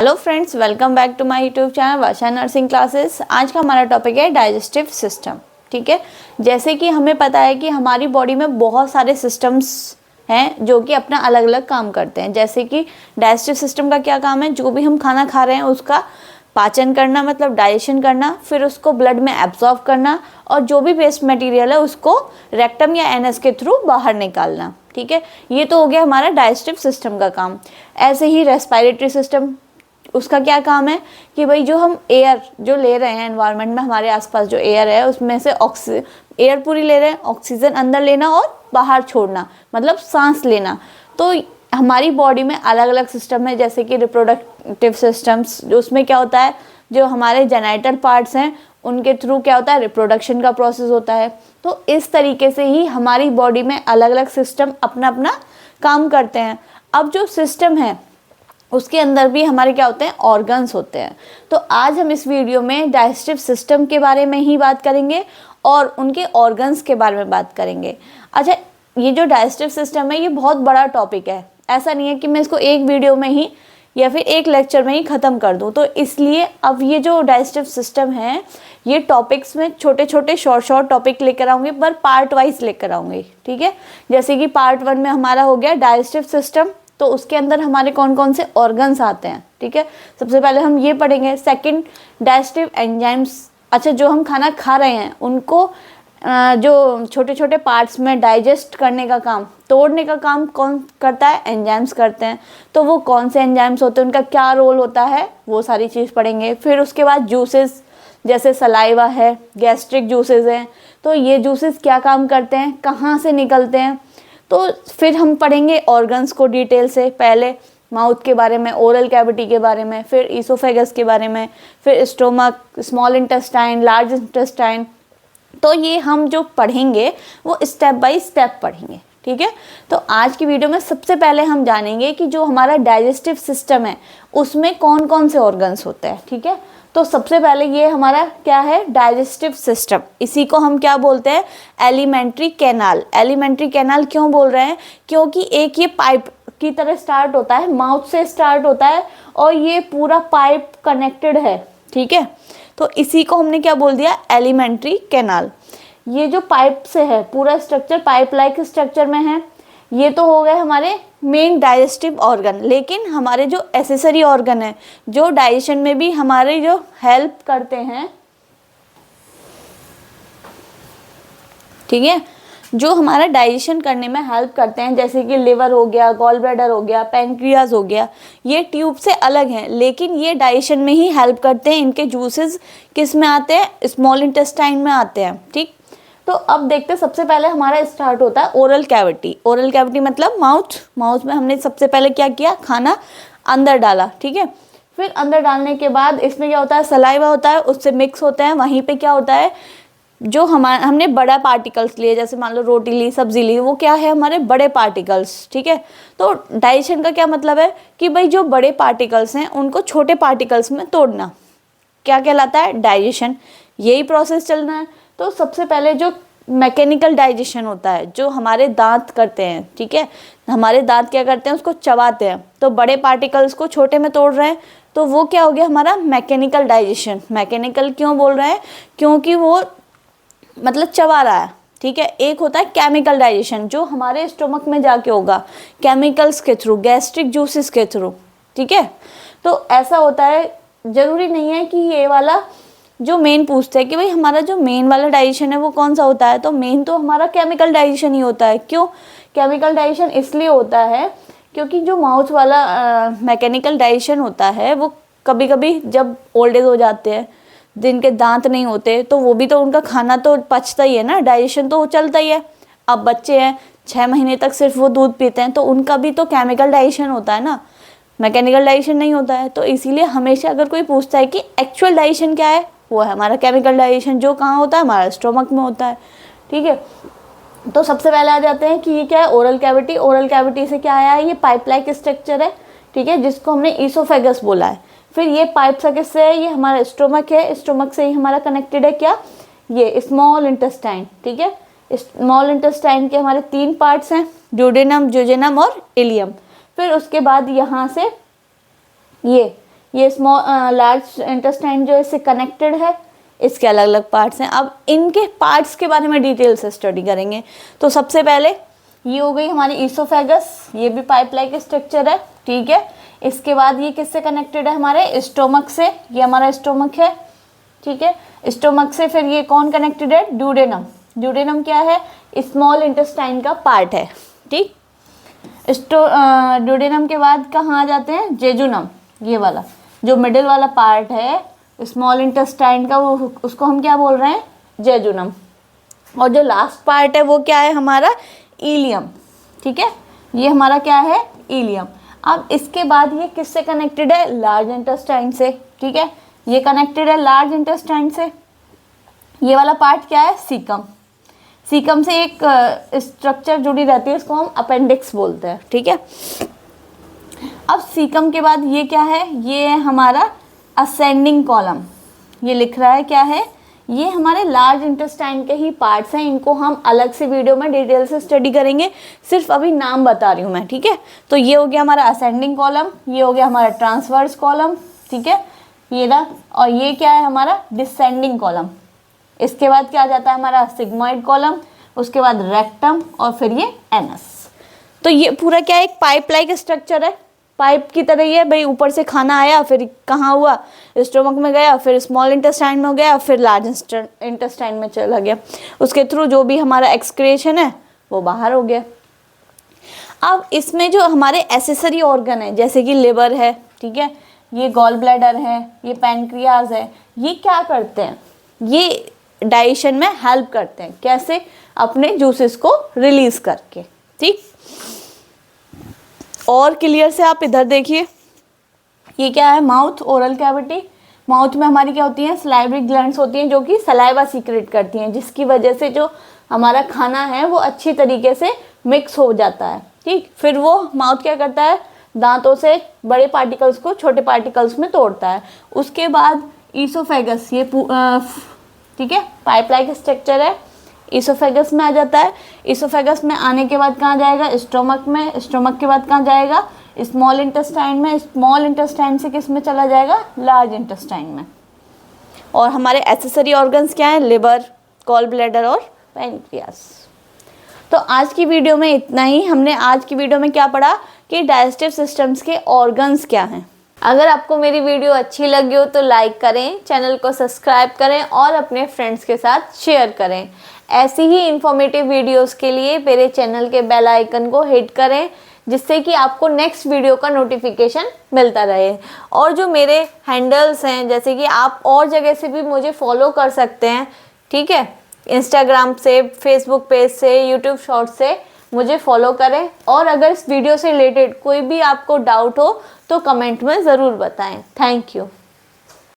Hello friends, welcome back to my YouTube channel Varsha nursing classes. आज का हमारा topic है डाइजेस्टिव सिस्टम। ठीक है, जैसे कि हमें पता है कि हमारी बॉडी में बहुत सारे सिस्टम्स हैं जो कि अपना अलग अलग काम करते हैं। जैसे कि डाइजेस्टिव सिस्टम का क्या काम है, जो भी हम खाना खा रहे हैं उसका पाचन करना, मतलब डाइजेशन करना, फिर उसको ब्लड में एब्जॉर्ब करना और जो भी वेस्ट मटेरियल है उसको रेक्टम या एनस के थ्रू बाहर निकालना। ठीक है, ये तो हो गया हमारा डाइजेस्टिव सिस्टम का काम। ऐसे ही रेस्पिरेटरी सिस्टम, उसका क्या काम है कि भाई जो हम एयर जो ले रहे हैं एनवायरनमेंट में, हमारे आसपास जो एयर है उसमें से एयर पूरी ले रहे हैं, ऑक्सीजन अंदर लेना और बाहर छोड़ना, मतलब सांस लेना। तो हमारी बॉडी में अलग अलग सिस्टम है, जैसे कि रिप्रोडक्टिव सिस्टम्स, जो उसमें क्या होता है, जो हमारे जेनाइटल पार्ट्स हैं उनके थ्रू क्या होता है, रिप्रोडक्शन का प्रोसेस होता है। तो इस तरीके से ही हमारी बॉडी में अलग अलग सिस्टम अपना अपना काम करते हैं। अब जो सिस्टम है उसके अंदर भी हमारे क्या होते हैं, ऑर्गन्स होते हैं। तो आज हम इस वीडियो में डाइजेस्टिव सिस्टम के बारे में ही बात करेंगे और उनके ऑर्गन्स के बारे में बात करेंगे। अच्छा, ये जो डाइजेस्टिव सिस्टम है ये बहुत बड़ा टॉपिक है। ऐसा नहीं है कि मैं इसको एक वीडियो में ही या फिर एक लेक्चर में ही ख़त्म कर दूँ। तो इसलिए अब ये जो डाइजेस्टिव सिस्टम है ये टॉपिक्स में छोटे छोटे शॉर्ट टॉपिक लेकर आऊँगी, पर पार्ट वाइज लेकर आऊँगी। ठीक है, जैसे कि पार्ट 1 में हमारा हो गया डाइजेस्टिव सिस्टम, तो उसके अंदर हमारे कौन कौन से ऑर्गन्स आते हैं। ठीक है, सबसे पहले हम ये पढ़ेंगे। Second, digestive enzymes. अच्छा, जो हम खाना खा रहे हैं उनको जो छोटे छोटे पार्ट्स में डाइजेस्ट करने का काम, तोड़ने का काम कौन करता है, एंजाइम्स करते हैं। तो वो कौन से एंजाइम्स होते हैं, उनका क्या रोल होता है, वो सारी चीज़ पढ़ेंगे। फिर उसके बाद जूसेस, जैसे सलाइवा है, गैस्ट्रिक जूसेस हैं, तो ये जूसेस क्या काम करते हैं, कहाँ से निकलते हैं। तो फिर हम पढ़ेंगे ऑर्गन्स को डिटेल से, पहले माउथ के बारे में, ओरल कैविटी के बारे में, फिर ईसोफेगस के बारे में, फिर stomach, small intestine, large intestine. तो ये हम जो पढ़ेंगे वो स्टेप बाय स्टेप पढ़ेंगे। ठीक है, तो आज की वीडियो में सबसे पहले हम जानेंगे कि जो हमारा डाइजेस्टिव सिस्टम है उसमें कौन कौन से ऑर्गन्स होते हैं। ठीक है, तो सबसे पहले ये हमारा क्या है, डाइजेस्टिव सिस्टम। इसी को हम क्या बोलते हैं, एलिमेंट्री कैनाल। एलिमेंट्री कैनाल क्यों बोल रहे हैं, क्योंकि एक ये पाइप की तरह स्टार्ट होता है, माउथ से स्टार्ट होता है और ये पूरा पाइप कनेक्टेड है। ठीक है, तो इसी को हमने क्या बोल दिया, एलिमेंट्री कैनाल। ये जो पाइप से है, पूरा स्ट्रक्चर पाइप लाइक स्ट्रक्चर में है। ये तो हो गए हमारे मेन डाइजेस्टिव ऑर्गन। लेकिन हमारे जो एसेसरी ऑर्गन है, जो डाइजेशन में भी हमारे जो हेल्प करते हैं, ठीक है, जो हमारा डाइजेशन करने में हेल्प करते हैं, जैसे कि लिवर हो गया, गॉल ब्लैडर हो गया, पैंक्रियाज हो गया, ये ट्यूब से अलग हैं लेकिन ये डाइजेशन में ही हेल्प करते हैं। इनके जूसेस किस में आते हैं, स्मॉल इंटेस्टाइन में आते हैं। ठीक, तो अब देखते हैं, सबसे पहले हमारा स्टार्ट होता है ओरल कैविटी। ओरल कैविटी मतलब माउथ में हमने सबसे पहले क्या किया, खाना अंदर डाला। ठीक है, फिर अंदर डालने के बाद इसमें क्या होता है, सलाइवा होता है, उससे मिक्स होते हैं। वहीं पे क्या होता है, जो हमने बड़ा पार्टिकल्स लिए, जैसे मान लो रोटी ली, सब्जी ली, वो क्या है, हमारे बड़े पार्टिकल्स। ठीक है, तो डाइजेशन का क्या मतलब है कि भाई जो बड़े पार्टिकल्स हैं उनको छोटे पार्टिकल्स में तोड़ना, क्या कहलाता है, डाइजेशन। यही प्रोसेस चलना है। तो सबसे पहले जो मैकेनिकल डाइजेशन होता है, जो हमारे दांत करते हैं। ठीक है, हमारे दांत क्या करते हैं, उसको चबाते हैं। तो बड़े पार्टिकल्स को छोटे में तोड़ रहे हैं, तो वो क्या हो गया हमारा मैकेनिकल डाइजेशन। मैकेनिकल क्यों बोल रहे हैं, क्योंकि वो मतलब चबा रहा है। ठीक है, एक होता है केमिकल डाइजेशन, जो हमारे स्टोमक में जाके होगा केमिकल्स के थ्रू, गैस्ट्रिक जूसेस के थ्रू। ठीक है, तो ऐसा होता है। जरूरी नहीं है कि ये वाला जो मेन पूछते हैं कि भाई हमारा जो मेन वाला डाइजेशन है वो कौन सा होता है, तो मेन तो हमारा केमिकल डाइजेशन ही होता है। क्यों केमिकल डाइजेशन इसलिए होता है, क्योंकि जो माउथ वाला मैकेनिकल डाइजेशन होता है वो कभी कभी जब ओल्ड एज हो जाते हैं, जिनके दांत नहीं होते, तो वो भी तो उनका खाना तो पचता ही है ना, डाइजेशन तो चलता ही है। अब बच्चे हैं 6 महीने तक सिर्फ वो दूध पीते हैं, तो उनका भी तो केमिकल डाइजेशन होता है ना, मैकेनिकल डाइजेशन नहीं होता है। तो इसीलिए हमेशा अगर कोई पूछता है कि एक्चुअल डाइजेशन क्या है, वो है हमारा केमिकल डाइजेशन, जो कहाँ होता है, हमारा स्टोमक में होता है। ठीक है, तो सबसे पहले आ जाते हैं कि ये क्या है, ओरल कैविटी। ओरल कैविटी से क्या आया है, ये पाइप लाइक स्ट्रक्चर है। ठीक है, जिसको हमने ईसोफेगस बोला है। फिर ये पाइप सा किससे है, ये हमारा स्टोमक है। स्टोमक से ही हमारा कनेक्टेड है क्या, ये स्मॉल इंटेस्टाइन। ठीक है, स्मॉल इंटेस्टाइन के हमारे 3 पार्ट्स हैं, ड्यूडेनम, जोजेनम और इलियम। फिर उसके बाद यहाँ से ये ये लार्ज इंटेस्टाइन जो इससे कनेक्टेड है, इसके अलग अलग पार्ट्स हैं। अब इनके पार्ट्स के बारे में डिटेल से स्टडी करेंगे। तो सबसे पहले ये हो गई हमारी ईसोफेगस, ये भी पाइप लाइक स्ट्रक्चर है, ठीक है। इसके बाद ये किससे कनेक्टेड है, हमारे स्टोमक से, ये हमारा स्टोमक है, ठीक है। स्टोमक से फिर ये कौन कनेक्टेड है, ड्यूडेनम। ड्यूडेनम क्या है, स्मॉल इंटेस्टाइन का पार्ट है, ठीक। ड्यूडेनम के बाद कहाँ आ जाते हैं, जेजुनम, ये वाला जो मिडिल वाला पार्ट है स्मॉल इंटेस्टाइन का, वो उसको हम क्या बोल रहे हैं, जेजुनम। और जो लास्ट पार्ट है वो क्या है हमारा, इलियम, ठीक है। ये हमारा क्या है, इलियम। अब इसके बाद ये किससे कनेक्टेड है, लार्ज इंटेस्टाइन से, ठीक है। ये कनेक्टेड है लार्ज इंटेस्टाइन से। ये वाला पार्ट क्या है, सीकम। सीकम से एक स्ट्रक्चर जुड़ी रहती है, इसको हम अपेंडिक्स बोलते हैं, ठीक है। अब सीकम के बाद ये क्या है, ये है हमारा असेंडिंग कॉलम। ये लिख रहा है क्या है, ये हमारे लार्ज इंटेस्टाइन के ही पार्ट्स हैं। इनको हम अलग से वीडियो में डिटेल से स्टडी करेंगे, सिर्फ अभी नाम बता रही हूँ मैं, ठीक है। तो ये हो गया हमारा असेंडिंग कॉलम, ये हो गया हमारा ट्रांसवर्स कॉलम, ठीक है, ये ना। और ये क्या है हमारा डिसेंडिंग कॉलम। इसके बाद क्या आ जाता है हमारा सिग्मॉइड कॉलम, उसके बाद रेक्टम और फिर ये एनस। तो ये पूरा क्या है, एक पाइप लाइक स्ट्रक्चर है, पाइप की तरह ही है भाई। ऊपर से खाना आया, फिर कहाँ हुआ, स्टोमक में गया, फिर स्मॉल इंटेस्टाइन में गया, फिर लार्ज इंटेस्टाइन में चला गया। उसके थ्रू जो भी हमारा एक्सक्रीशन है वो बाहर हो गया। अब इसमें जो हमारे एसेसरी ऑर्गन है, जैसे कि लिवर है, ठीक है, ये गॉल ब्लैडर है, ये पैनक्रियाज है, ये क्या करते हैं, ये डाइजेशन में हेल्प करते हैं। कैसे, अपने जूसेस को रिलीज करके, ठीक। और क्लियर से आप इधर देखिए, ये क्या है, माउथ, ओरल कैविटी। माउथ में हमारी क्या होती है, सलाइवरी ग्लैंड्स होती हैं, जो कि सलाइवा सीक्रेट करती हैं, जिसकी वजह से जो हमारा खाना है वो अच्छी तरीके से मिक्स हो जाता है, ठीक। फिर वो माउथ क्या करता है, दांतों से बड़े पार्टिकल्स को छोटे पार्टिकल्स में तोड़ता है। उसके बाद ईसोफेगस, ये ठीक है, पाइप लाइक स्ट्रक्चर है, ईसोफेगस में आ जाता है। ईसोफेगस में आने के बाद कहाँ जाएगा, स्टोमक में। स्टोमक के बाद कहाँ जाएगा, स्मॉल इंटेस्टाइन में। स्मॉल इंटेस्टाइन से किस में चला जाएगा, लार्ज इंटेस्टाइन में। और हमारे एसेसरी ऑर्गन्स क्या है, लिवर, गॉल ब्लैडर और पैनक्रियास। तो आज की वीडियो में इतना ही। हमने आज की वीडियो में क्या पढ़ा कि डाइजेस्टिव सिस्टम्स के ऑर्गन्स क्या हैं। अगर आपको मेरी वीडियो अच्छी लगी हो तो लाइक करें, चैनल को सब्सक्राइब करें और अपने फ्रेंड्स के साथ शेयर करें। ऐसी ही इंफॉर्मेटिव वीडियोस के लिए मेरे चैनल के बेल आइकन को हिट करें, जिससे कि आपको नेक्स्ट वीडियो का नोटिफिकेशन मिलता रहे। और जो मेरे हैंडल्स हैं, जैसे कि आप और जगह से भी मुझे फॉलो कर सकते हैं, ठीक है, इंस्टाग्राम से, फेसबुक पेज से, यूट्यूब शॉर्ट से मुझे फॉलो करें। और अगर इस वीडियो से रिलेटेड कोई भी आपको डाउट हो तो कमेंट में ज़रूर बताएं। Thank you.